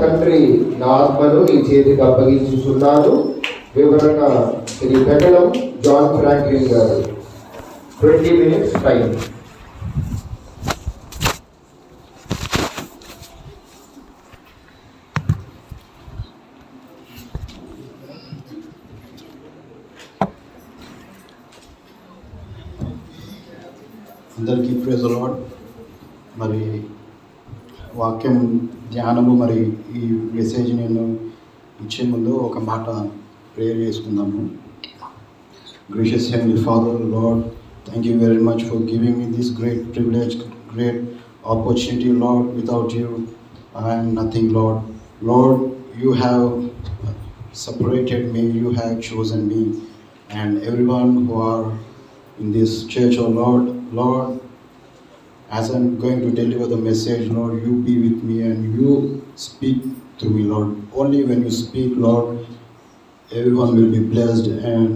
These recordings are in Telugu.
తండ్రి నా ఆత్మను నీ చేతికి అప్పగించుచున్నాను. వివరణ శ్రీ పెగలం జాన్ ఫ్రాంక్లిన్ గారు. 20 minutes టైం. అందరికీ ప్రైజ్ ది లార్డ్. మరి వాక్యం ధ్యానము మరి ఈ మెసేజ్ నేను ఇచ్చే ముందు ఒక మాట ప్రేయర్ చేసుకుందాము. Gracious heavenly father, lord, thank you very much for giving me this great privilege, great opportunity, Lord. Without you I am nothing, Lord. Lord, you have separated me, you have chosen me, and everyone who are in this church, oh Lord. Lord, as I'm going to deliver the message, Lord, you be with me and you speak through me, Lord. Only when you speak, Lord, everyone will be blessed and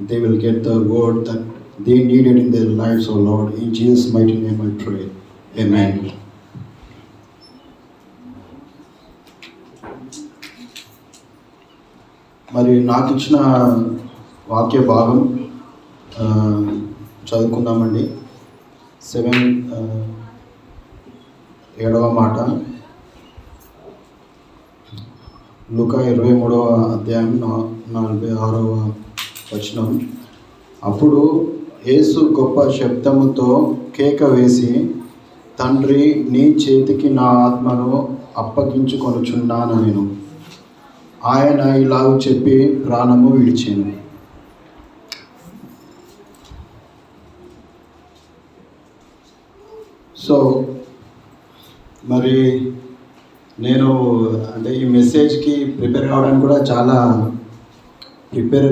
they will get the word that they needed in their lives, oh Lord. In Jesus' mighty name I pray. Amen. మరి నాకు ఇచ్చిన వాక్య భాగం చదువుకుందామండి. 7వ మాట, లూకా 23వ అధ్యాయం 46వ వచనం. అప్పుడు యేసు గొప్ప శబ్దముతో కేక వేసి, తండ్రి, నీ చేతికి నా ఆత్మను అప్పగించుకొనుచున్నానెను. ఆయన ఇలాగ చెప్పి ప్రాణము విడిచెను. సో మరి నేను అంటే ఈ మెసేజ్కి ప్రిపేర్ కావడానికి కూడా చాలా ప్రిపేర్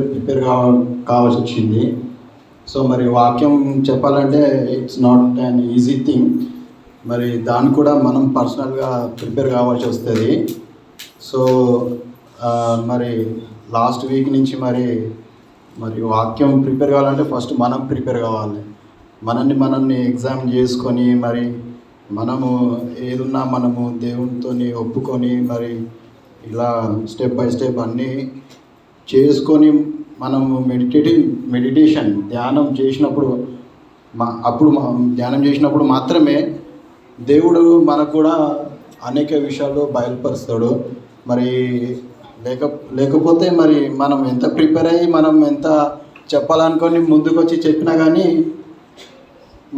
కావాల్సి వచ్చింది. సో మరి వాక్యం చెప్పాలంటే it's not an easy thing. మరి దాన్ని కూడా మనం పర్సనల్గా ప్రిపేర్ కావాల్సి వస్తుంది. సో మరి లాస్ట్ వీక్ నుంచి మరి వాక్యం ప్రిపేర్ కావాలంటే ఫస్ట్ మనం ప్రిపేర్ కావాలి. మనల్ని ఎగ్జామ్ చేసుకొని మరి మనము ఏదున్నా మనము దేవునితో ఒప్పుకొని మరి ఇలా స్టెప్ బై స్టెప్ అన్నీ చేసుకొని మనము మెడిటేషన్ ధ్యానం చేసినప్పుడు ధ్యానం చేసినప్పుడు మాత్రమే దేవుడు మనకు కూడా అనేక విషయాలు బయలుపరుస్తాడు. మరి లేకపోతే మరి మనం ఎంత ప్రిపేర్ అయ్యి మనం ఎంత చెప్పాలనుకొని ముందుకు వచ్చి చెప్పినా కానీ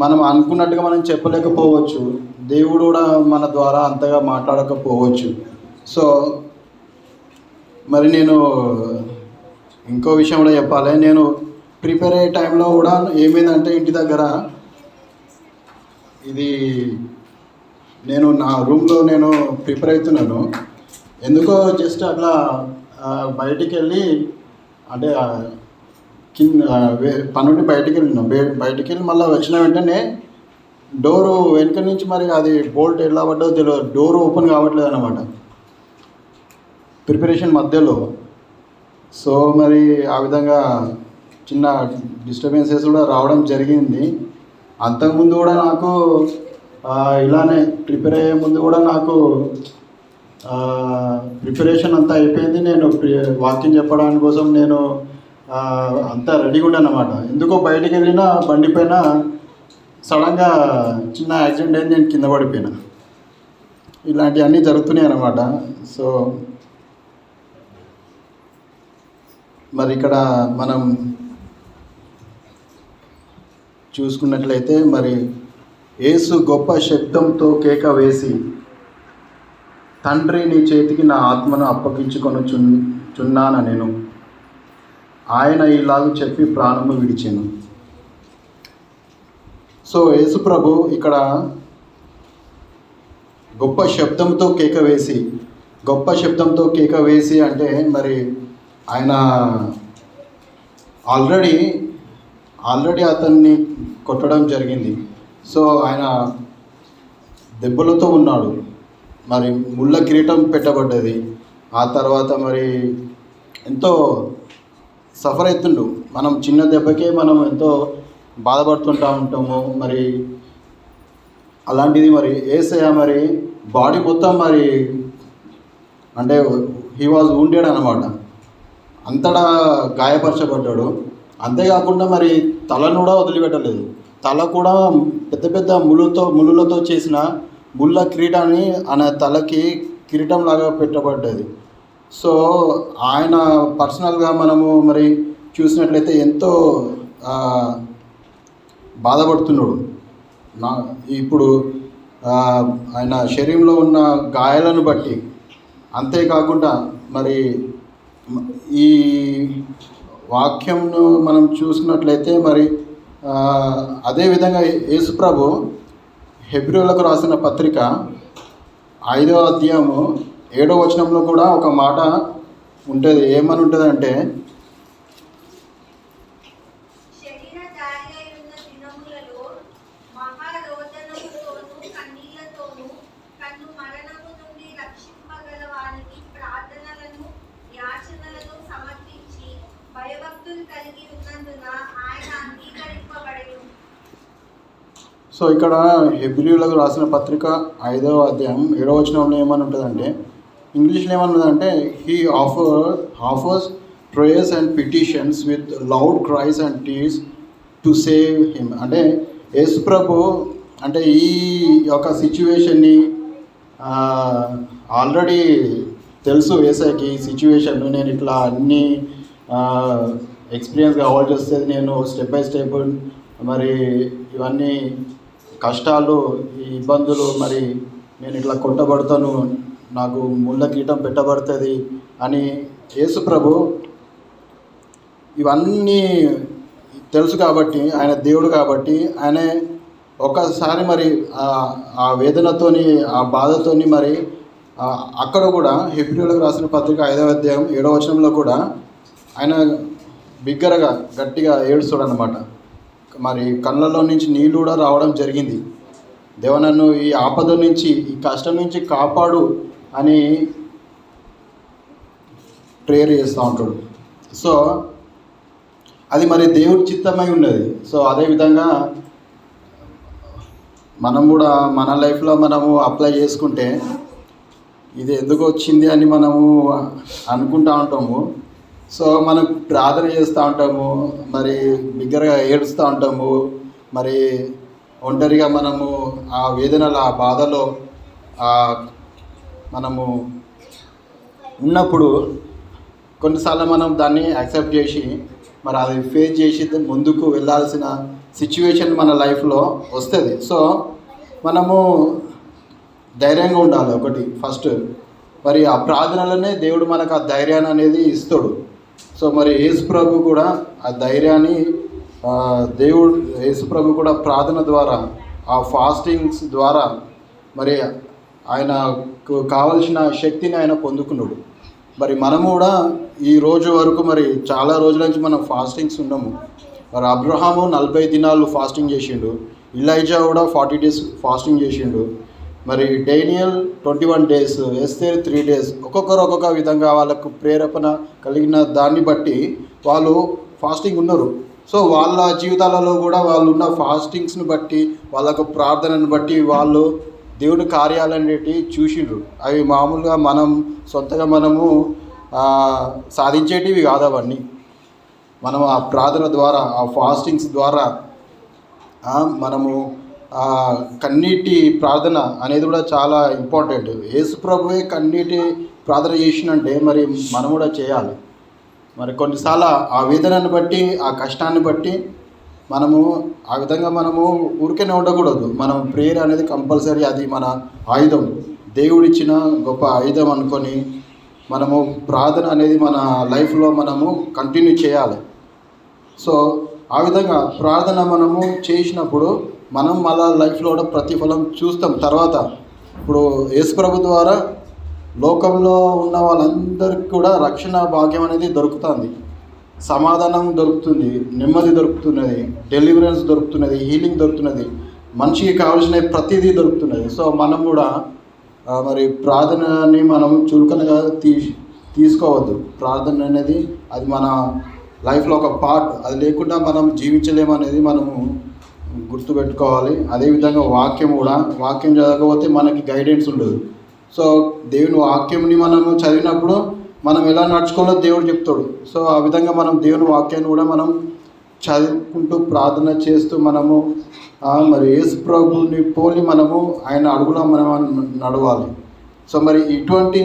మనం అనుకున్నట్టుగా మనం చెప్పలేకపోవచ్చు. దేవుడు కూడా మన ద్వారా అంతగా మాట్లాడకపోవచ్చు. సో మరి నేను ఇంకో విషయం కూడా చెప్పాలి. నేను ప్రిపేర్ అయ్యే టైంలో కూడా ఏమైందంటే ఇంటి దగ్గర ఇది నేను నా రూమ్లో నేను ప్రిపేర్ అవుతున్నాను. ఎందుకో జస్ట్ అట్లా బయటికి వెళ్ళి అంటే పని నుండి బయటికి వెళ్ళి మళ్ళీ వచ్చిన వెంటనే డోరు వెనుక నుంచి మరి అది బోల్ట్ ఎలా పడ్డో తెలియదు, డోర్ ఓపెన్ కావట్లేదు అన్నమాట ప్రిపరేషన్ మధ్యలో. సో మరి ఆ విధంగా చిన్న డిస్టర్బెన్సెస్ కూడా రావడం జరిగింది. అంతకుముందు కూడా నాకు ఇలానే ప్రిపేర్ అయ్యే ముందు కూడా నాకు ప్రిపరేషన్ అంతా అయిపోయింది. నేను వాక్యం చెప్పడానికి కోసం నేను అంతా రెడీగా ఉన్నాను అన్నమాట. ఎందుకో బయటికి వెళ్ళిన బండి పైన సడన్గా చిన్న యాక్సిడెంట్ అయింది, నేను కింద పడిపోయినా. ఇలాంటివన్నీ జరుగుతున్నాయి అన్నమాట. సో మరి ఇక్కడ మనం చూసుకున్నట్లయితే మరి యేసు గొప్ప శబ్దంతో కేక వేసి, తండ్రి నీ చేతికి నా ఆత్మను అప్పగించుకొనుచున్నాను నేను. ఆయన ఇలాగ చెప్పి ప్రాణము విడిచెను. సో యేసు ప్రభు ఇక్కడ గొప్ప శబ్దంతో కేక వేసి అంటే మరి ఆయన ఆల్రెడీ అతన్ని కొట్టడం జరిగింది. సో ఆయన దెబ్బలతో ఉన్నాడు. మరి ముళ్ళ కిరీటం పెట్టబడ్డది. ఆ తర్వాత మరి ఎంతో సఫర్ అవుతుండు. మనం చిన్న దెబ్బకే మనం ఎంతో బాధపడుతుంటూ ఉంటాము. మరి అలాంటిది మరి యేసయ్య మరి బాడీ మొత్తం మరి అంటే హీ వాజ్ వూండెడ్ అన్నమాట. అంతటా గాయపరచబడ్డాడు. అంతేకాకుండా మరి తలను కూడా వదిలిపెట్టలేదు. తల కూడా పెద్ద పెద్ద ముళ్ళులతో చేసిన ముళ్ళ కిరీటాన్ని ఆయన తలకి కిరీటం లాగా పెట్టబడ్డది. సో ఆయన పర్సనల్గా మనము మరి చూసినట్లయితే ఎంతో బాధపడుతున్నాడు. ఇప్పుడు ఆయన శరీరంలో ఉన్న గాయాలను బట్టి. అంతేకాకుండా మరి ఈ వాక్యంను మనం చూసినట్లయితే మరి అదేవిధంగా యేసుప్రభు హెబ్రీయులకు రాసిన పత్రిక 5వ అధ్యాయము 7వ వచనంలో కూడా ఒక మాట ఉంటుంది. ఏమని ఉంటుందంటే, సో ఇక్కడ హెబ్రీయులకు రాసిన పత్రిక 5వ అధ్యాయం 7వ వచనంలో ఏమని ఉంటుందంటే, ఇంగ్లీష్లో ఏమని ఉంటుందంటే, he offers prayers and petitions with loud cries and tears to save him. అంటే యేసు ప్రభు అంటే ఈ యొక్క సిచ్యువేషన్ని ఆల్రెడీ తెలుసు యేసయ్యకి. ఈ సిచ్యువేషన్ నేను ఇట్లా అన్నీ ఎక్స్పీరియన్స్ కావాల్సి వస్తుంది. నేను స్టెప్ బై స్టెప్ మరి ఇవన్నీ కష్టాలు, ఈ ఇబ్బందులు, మరి నేను ఇట్లా కొట్టబడతాను, నాకు ముళ్ళ కీటం పెట్టబడుతుంది అని యేసు ప్రభు ఇవన్నీ తెలుసు కాబట్టి, ఆయన దేవుడు కాబట్టి ఆయన ఒకసారి మరి ఆ వేదనతోని, ఆ బాధతోని మరి అక్కడ కూడా హెబ్రీయులకు రాసిన పత్రిక 5వ అధ్యాయం 7వ వచనంలో కూడా ఆయన బిగ్గరగా గట్టిగా ఏడుస్తాడు అన్నమాట. మరి కళ్ళలో నుంచి నీళ్ళు కూడా రావడం జరిగింది. దేవ నన్ను ఈ ఆపద నుంచి, ఈ కష్టం నుంచి కాపాడు అని ప్రేయర్ చేస్తూ ఉంటాడు. సో అది మరి దేవుడి చిత్తమై ఉన్నది. సో అదేవిధంగా మనం కూడా మన లైఫ్లో మనము అప్లై చేసుకుంటే ఇది ఎందుకు వచ్చింది అని మనము అనుకుంటూ ఉంటాము. సో మనం ప్రార్థన చేస్తూ ఉంటాము, మరి బిగ్గరగా ఏడుస్తూ ఉంటాము. మరి ఒంటరిగా మనము ఆ వేదనలో, ఆ బాధలో మనము ఉన్నప్పుడు కొన్నిసార్లు మనం దాన్ని యాక్సెప్ట్ చేసి మరి అది ఫేస్ చేసి ముందుకు వెళ్ళాల్సిన సిచ్యువేషన్ మన లైఫ్లో వస్తుంది. సో మనము ధైర్యంగా ఉండాలి. ఒకటి ఫస్ట్ మరి ఆ ప్రార్థనలోనే దేవుడు మనకు ఆ ధైర్యాన్ని అనేది ఇస్తాడు. సో మరి యేసు ప్రభు కూడా ఆ ధైర్యాన్ని దేవుడు, యేసు ప్రభు కూడా ప్రార్థన ద్వారా, ఆ ఫాస్టింగ్స్ ద్వారా మరి ఆయనకు కావలసిన శక్తిని ఆయన పొందుకున్నాడు. మరి మనము కూడా ఈ రోజు వరకు మరి చాలా రోజుల నుంచి మనం ఫాస్టింగ్స్ ఉన్నాము. మరి అబ్రహాము 40 దినాలు ఫాస్టింగ్ చేసిండు. ఇలైజా కూడా 40 days ఫాస్టింగ్ చేసిండు. మరి డేనియల్ 21 days, ఎస్తేర్ 3 days. ఒక్కొక్కరు ఒక్కొక్క విధంగా వాళ్ళకు ప్రేరేపణ కలిగిన దాన్ని బట్టి వాళ్ళు ఫాస్టింగ్ ఉన్నారు. సో వాళ్ళ జీవితాలలో కూడా వాళ్ళు ఉన్న ఫాస్టింగ్స్ని బట్టి, వాళ్ళ యొక్క ప్రార్థనను బట్టి వాళ్ళు దేవుని కార్యాలు అనేటివి చూసిండ్రు. అవి మామూలుగా మనం సొంతగా మనము సాధించేటివి కాదు అవన్నీ. మనం ఆ ప్రార్థన ద్వారా, ఆ ఫాస్టింగ్స్ ద్వారా మనము కన్నీటి ప్రార్థన అనేది కూడా చాలా ఇంపార్టెంట్. యేసు ప్రభువే కన్నీటి ప్రార్థన చేసినంటే మరి మనం కూడా చేయాలి. మరి కొన్నిసార్లు ఆ వేదనను బట్టి, ఆ కష్టాన్ని బట్టి మనము ఆ విధంగా మనము ఊరికేనే ఉండకూడదు. మనం ప్రేయర్ అనేది కంపల్సరీ, అది మన ఆయుధం, దేవుడిచ్చిన గొప్ప ఆయుధం అనుకొని మనము ప్రార్థన అనేది మన లైఫ్లో మనము కంటిన్యూ చేయాలి. సో ఆ విధంగా ప్రార్థన మనము చేసినప్పుడు మనం మన లైఫ్లో కూడా ప్రతిఫలం చూస్తాం. తర్వాత ఇప్పుడు యేసుప్రభు ద్వారా లోకంలో ఉన్న వాళ్ళందరికీ కూడా రక్షణ భాగ్యం అనేది దొరుకుతుంది, సమాధానం దొరుకుతుంది, నెమ్మది దొరుకుతున్నది, డెలివరెన్స్ దొరుకుతున్నది, హీలింగ్ దొరుకుతున్నది, మనిషికి కావాల్సిన ప్రతిదీ దొరుకుతున్నది. సో మనం కూడా మరి ప్రార్థనని మనం చులకనగా తీసుకోవద్దు. ప్రార్థన అనేది అది మన లైఫ్లో ఒక పార్ట్. అది లేకుండా మనం జీవించలేమనేది మనము గుర్తుపెట్టుకోవాలి. అదేవిధంగా వాక్యం కూడా, వాక్యం చదవకపోతే మనకి గైడెన్స్ ఉండదు. సో దేవుని వాక్యంని మనము చదివినప్పుడు మనం ఎలా నడుచుకోవాలో దేవుడు చెప్తాడు. సో ఆ విధంగా మనం దేవుని వాక్యాన్ని కూడా మనం చదువుకుంటూ ప్రార్థన చేస్తూ మనము మరి యేసు ప్రభుని పోలి మనము ఆయన అడుగులో మనం నడవాలి. సో మరి ఇటువంటి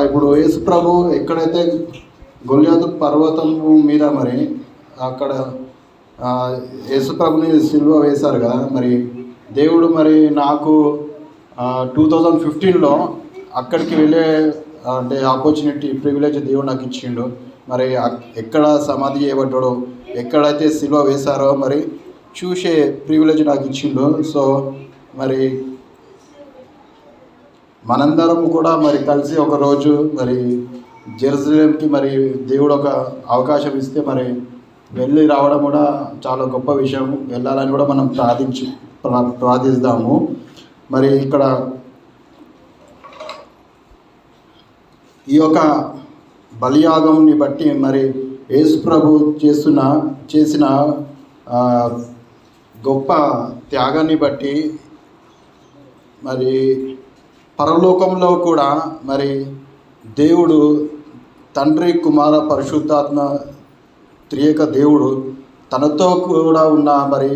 ఇప్పుడు యేసు ప్రభు ఎక్కడైతే గొల్యాతు పర్వతము మీద మరి అక్కడ యేసు ప్రభుని సిలువ వేశారు కదా, మరి దేవుడు మరి నాకు 2015లో అక్కడికి వెళ్ళే అంటే ఆపర్చునిటీ, ప్రివిలేజ్ దేవుడు నాకు ఇచ్చిండు. మరి ఎక్కడ సమాధి చేయబడ్డాడో, ఎక్కడైతే సిలువ వేశారో మరి చూసే ప్రివిలేజ్ నాకు ఇచ్చిండు. సో మరి మనందరం కూడా మరి కలిసి ఒకరోజు మరి జెరూసలేంకి మరి దేవుడు ఒక అవకాశం ఇస్తే మరి వెళ్ళి రావడం కూడా చాలా గొప్ప విషయం. వెళ్ళాలని కూడా మనం ప్రార్థిస్తాము. మరి ఇక్కడ ఈ యొక్క బలియాగంని బట్టి మరి యేసు ప్రభు చేసిన గొప్ప త్యాగాన్ని బట్టి మరి పరలోకంలో కూడా మరి దేవుడు తండ్రి, కుమార, పరిశుద్ధాత్మ త్రియేక దేవుడు తనతో కూడా ఉన్న మరి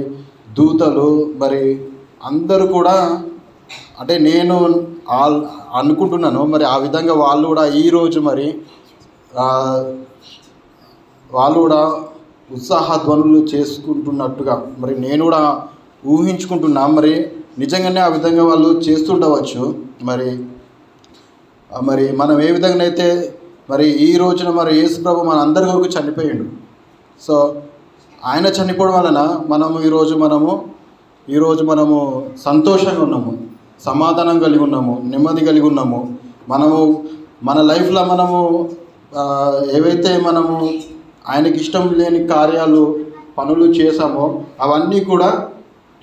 దూతలు మరి అందరూ కూడా, అంటే నేను అనుకుంటున్నాను మరి ఆ విధంగా వాళ్ళు కూడా ఈరోజు మరి వాళ్ళు కూడా ఉత్సాహధ్వనులు చేసుకుంటున్నట్టుగా మరి నేను కూడా ఊహించుకుంటున్నా. మరి నిజంగానే ఆ విధంగా వాళ్ళు చేస్తుండవచ్చు. మరి మనం ఏ విధంగా అయితే మరి ఈ రోజున మరి యేసు ప్రభు మన అందరి వరకు చనిపోయిండు. సో ఆయన చనిపోవడం వలన మనము ఈరోజు మనము సంతోషంగా ఉన్నాము, సమాధానం కలిగి ఉన్నాము, నెమ్మది కలిగి ఉన్నాము. మనము మన లైఫ్లో మనము ఏవైతే మనము ఆయనకి ఇష్టం లేని కార్యాలు, పనులు చేసామో అవన్నీ కూడా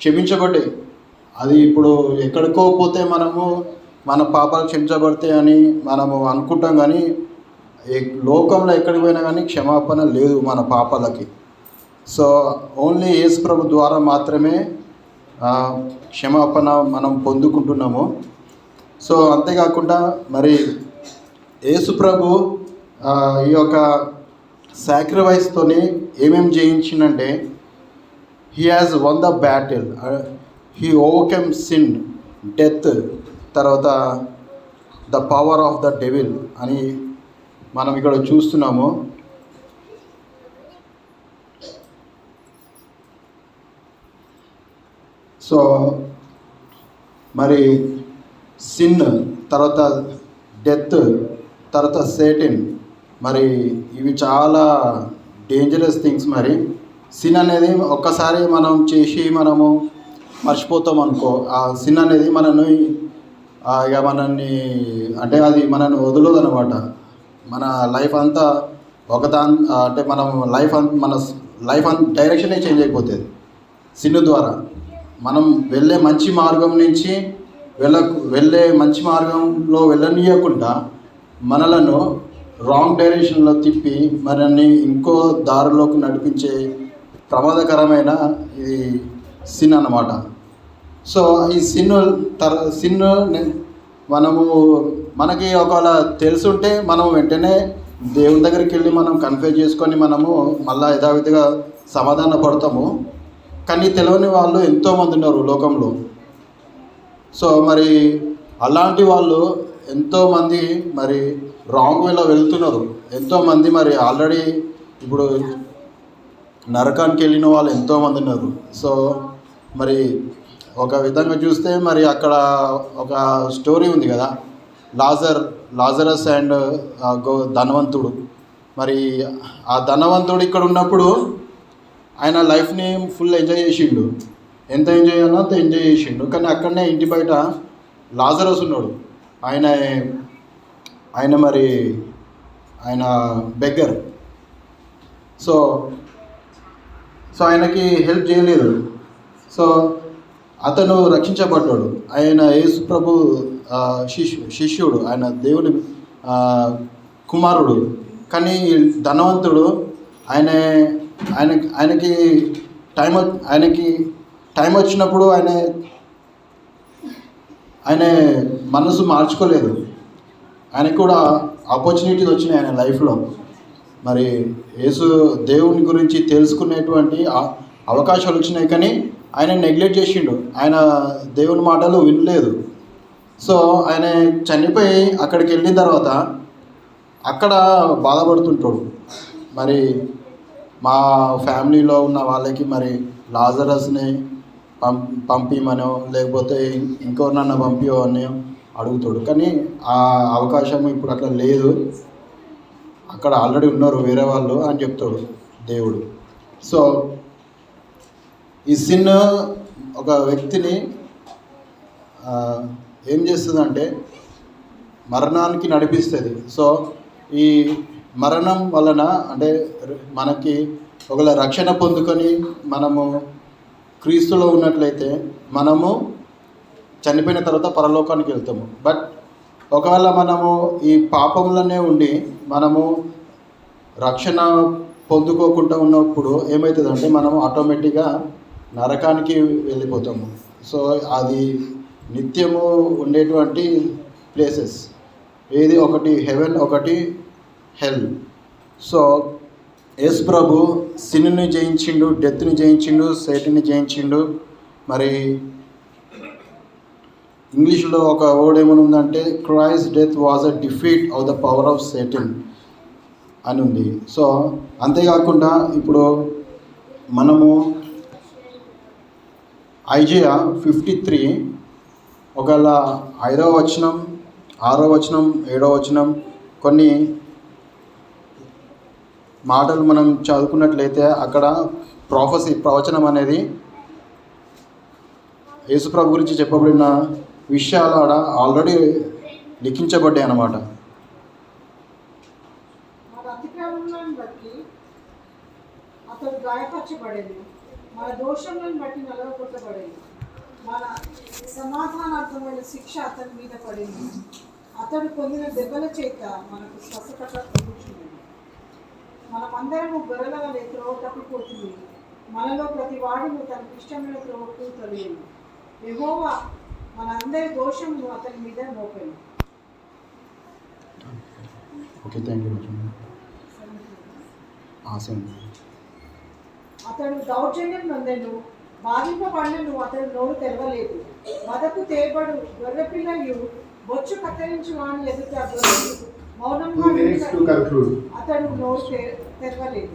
క్షమించబడ్డాయి. అది ఇప్పుడు ఎక్కడికో పోతే మనము మన పాపాలు క్షమించబడతాయి అని మనము అనుకుంటాం, కానీ లోకంలో ఎక్కడికి పోయినా కానీ క్షమాపణ లేదు మన పాపాలకి. సో ఓన్లీ యేసు ప్రభు ద్వారా మాత్రమే క్షమాపణ మనం పొందుకుంటున్నాము. సో అంతేకాకుండా మరి యేసు ప్రభు ఈ యొక్క సాక్రిఫైస్తోని ఏమేమి జయించిందంటే, he has won the battle, he overcome sin, death, తర్వాత the power of the devil అని మనం ఇక్కడ చూస్తున్నాము. సో మరి సిన్, తర్వాత డెత్, తర్వాత సేటిన్, మరి ఇవి చాలా డేంజరస్ థింగ్స్. మరి సిన్ అనేది ఒక్కసారి మనం చేసి మనము మర్చిపోతాం అనుకో, ఆ సిన్ అనేది మనల్ని అంటే అది మనల్ని వదలదు అనమాట. మన లైఫ్ అంతా అంటే మన లైఫ్ డైరెక్షనే చేంజ్ అయిపోతుంది సిన్ ద్వారా. మనం వెళ్ళే మంచి మార్గం నుంచి వెళ్ళే మంచి మార్గంలో వెళ్ళనీయకుండా మనలను రాంగ్ డైరెక్షన్లో తిప్పి మనల్ని ఇంకో దారిలోకి నడిపించే ప్రమాదకరమైన ఇది సిన్ అన్నమాట. సో ఈ సిన్ మనకి ఒకవేళ తెలుసుంటే మనం వెంటనే దేవుని దగ్గరికి వెళ్ళి మనం కన్ఫ్యూజ్ చేసుకొని మనము మళ్ళీ యథావిధిగా సమాధాన పడతాము. కానీ తెలియని వాళ్ళు ఎంతోమంది ఉన్నారు లోకంలో. సో మరి అలాంటి వాళ్ళు ఎంతోమంది మరి రాంగ్ వేలో వెళ్తున్నారు. ఎంతోమంది మరి ఆల్రెడీ ఇప్పుడు నరకానికి వెళ్ళిన వాళ్ళు ఎంతోమంది ఉన్నారు. సో మరి ఒక విధంగా చూస్తే మరి అక్కడ ఒక స్టోరీ ఉంది కదా, లాజరస్ అండ్ ధనవంతుడు. మరి ఆ ధనవంతుడు ఇక్కడ ఉన్నప్పుడు ఆయన లైఫ్ని ఫుల్ ఎంజాయ్ చేసిండు. ఎంత ఎంజాయ్ అన్నా అంత ఎంజాయ్ చేసిండు. కానీ అక్కడనే ఇంటి బయట లాజరస్ ఉన్నాడు. ఆయన మరి ఆయన బెగ్గర్. సో ఆయనకి హెల్ప్ చేయలేదు. సో అతను రక్షించబడ్డాడు. ఆయన యేసు ప్రభు శిష్యుడు, ఆయన దేవుని కుమారుడు. కానీ ధనవంతుడు ఆయనకి టైం వచ్చినప్పుడు ఆయన మనసు మార్చుకోలేదు. ఆయనకు కూడా ఆపర్చునిటీస్ వచ్చినాయి ఆయన లైఫ్లో. మరి యేసు దేవుని గురించి తెలుసుకునేటువంటి అవకాశాలు వచ్చినాయి. కానీ ఆయన నెగ్లెక్ట్ చేసిండు. ఆయన దేవుని మాటలు వినలేదు. సో ఆయన చనిపోయి అక్కడికి వెళ్ళిన తర్వాత అక్కడ బాధపడుతుంటాడు. మరి మా ఫ్యామిలీలో ఉన్న వాళ్ళకి మరి లాజరస్ని పంపిమనో లేకపోతే ఇంకెవరినన్నా పంపియో అని అడుగుతాడు. కానీ ఆ అవకాశం ఇప్పుడు అట్లా లేదు, అక్కడ ఆల్రెడీ ఉన్నారు వేరే వాళ్ళు అని చెప్తాడు దేవుడు. సో ఈ సిన్ ఒక వ్యక్తిని ఏం చేస్తుందంటే మరణానికి నడిపిస్తుంది. సో ఈ మరణం వలన అంటే మనకి ఒకవేళ రక్షణ పొందుకొని మనము క్రీస్తులో ఉన్నట్లయితే మనము చనిపోయిన తర్వాత పరలోకానికి వెళ్తాము. బట్ ఒకవేళ మనము ఈ పాపంలోనే ఉండి మనము రక్షణ పొందుకోకుండా ఉన్నప్పుడు ఏమవుతుందంటే మనము ఆటోమేటిక్గా నరకానికి వెళ్ళిపోతాము. సో అది నిత్యము ఉండేటువంటి ప్లేసెస్ ఏది, ఒకటి హెవెన్, ఒకటి హెల్. సో యేసు ప్రభు సిన్ని జయించిండు, డెత్ని జయించిండు, సేటన్ని జయించిండు. మరి ఇంగ్లీష్లో ఒక వర్డ్ ఏమని ఉందంటే Christ death was a defeat of the power of Satan అని ఉంది. సో అంతేకాకుండా ఇప్పుడు మనము ఐజయా 53 ఒకవేళ 5వ వచనం, 6వ వచనం, 7వ వచనం కొన్ని మాటలు మనం చదువుకున్నట్లయితే అక్కడ ప్రవచనం అనేది యేసుప్రభు గురించి చెప్పబడిన విషయాలు ఆడ ఆల్రెడీ లిఖించబడ్డాయి అన్నమాట. అతడు గాయపరచబడేది, మన దోషములను బట్టి నలగొట్టబడేది, మన సమాధానార్థమైన శిక్ష అతని మీద పడింది. అతడు పొందిన దెబ్బల చేత మనకు స్వస్థత కూర్చుంది. మనమందరము గొర్రెల వలె త్రోవ తప్పిపోతుంది, మనలో ప్రతి వాడును తనకు ఇష్టమైన త్రోవకు తొలియను. యెహోవా మనందరి దోషమును అతని మీద మోపెను. Okay, thank you. అతడు దౌర్జన్యం నొందెను, బాధింపబడినను అతడు నోరు తెరవలేదు. వదకు తేబడు గొర్రెపిల్లయు బొచ్చు కత్తిరించు వాని ఎదుట మౌనంగా అతడు నోరు తెరవలేదు.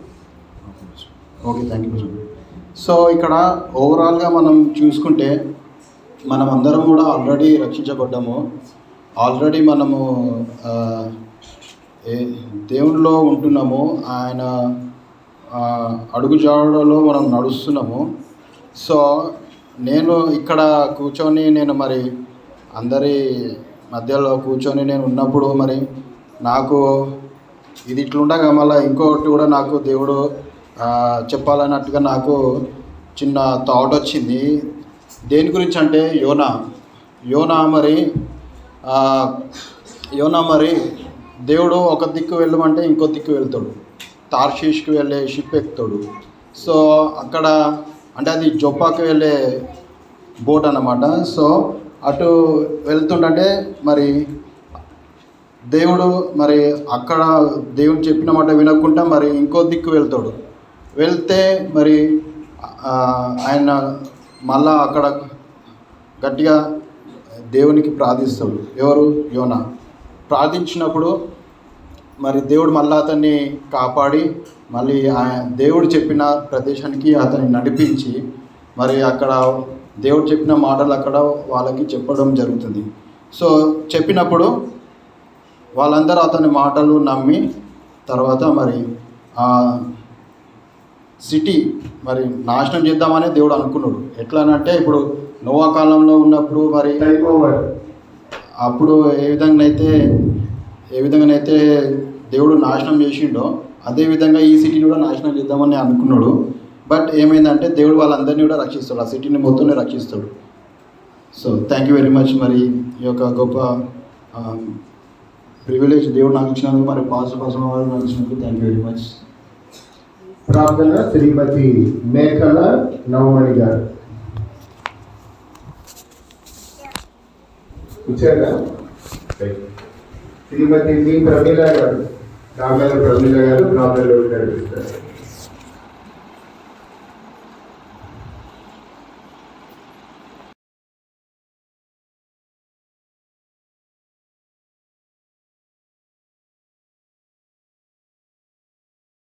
Okay, thank you. సో ఇక్కడ ఓవరాల్గా మనం చూసుకుంటే మనం అందరం కూడా ఆల్రెడీ రక్షించబడ్డాము. ఆల్రెడీ మనము దేవునిలో ఉంటున్నాము. ఆయన అడుగుజాడలో మనం నడుస్తున్నాము. సో నేను ఇక్కడ కూర్చొని నేను మరి అందరి మధ్యలో కూర్చొని నేను ఉన్నప్పుడు మరి నాకు ఇది ఇట్లుండగా మళ్ళీ ఇంకొకటి కూడా నాకు దేవుడు చెప్పాలన్నట్టుగా నాకు చిన్న థాట్ వచ్చింది. దేని గురించి అంటే యోనా మరి దేవుడు ఒక దిక్కు వెళ్ళమంటే ఇంకో దిక్కు వెళ్తాడు. తార్షీష్కి వెళ్ళే షిప్ ఎక్కుతాడు. సో అక్కడ అంటే అది జొప్పాకి వెళ్ళే బోట్ అన్నమాట. సో అటు వెళ్తుంటే మరి దేవుడు మరి అక్కడ దేవుడు చెప్పిన మాట వినకుండా మరి ఇంకో దిక్కు వెళ్తాడు. వెళ్తే మరి ఆయన మళ్ళా అక్కడ గట్టిగా దేవునికి ప్రార్థిస్తాడు. ఎవరు? యోనా. ప్రార్థించినప్పుడు మరి దేవుడు మళ్ళీ అతన్ని కాపాడి మళ్ళీ దేవుడు చెప్పిన ప్రదేశానికి అతన్ని నడిపించి మరి అక్కడ దేవుడు చెప్పిన మాటలు అక్కడ వాళ్ళకి చెప్పడం జరుగుతుంది. సో చెప్పినప్పుడు వాళ్ళందరూ అతని మాటలు నమ్మి తర్వాత మరి ఆ సిటీ మరి నాశనం చేద్దామని దేవుడు అనుకున్నాడు. ఎట్లానంటే ఇప్పుడు నోవా కాలంలో ఉన్నప్పుడు మరి అప్పుడు ఏ విధంగానైతే దేవుడు నాశనం చేసిండో అదే విధంగా ఈ సిటీని కూడా నాశనం చేద్దామని అనుకున్నాడు. బట్ ఏమైందంటే దేవుడు వాళ్ళందరినీ కూడా రక్షిస్తాడు, ఆ సిటీని మొత్తాన్ని రక్షిస్తాడు. So thank you very much. మరి ఈ యొక్క గొప్ప ప్రివిలేజ్ దేవుడు నాకు ఇచ్చినందుకు, మరి పాస్టర్ వారు నాకు ఇచ్చినందుకు థ్యాంక్ యూ వెరీ మచ్. ప్రార్థన శ్రీమతి మేకల నవమణి గారు ఇచ్చారా? శ్రీమతి ప్రమీల గారు, రామేల ప్రమీల గారు నడిపిస్తారు.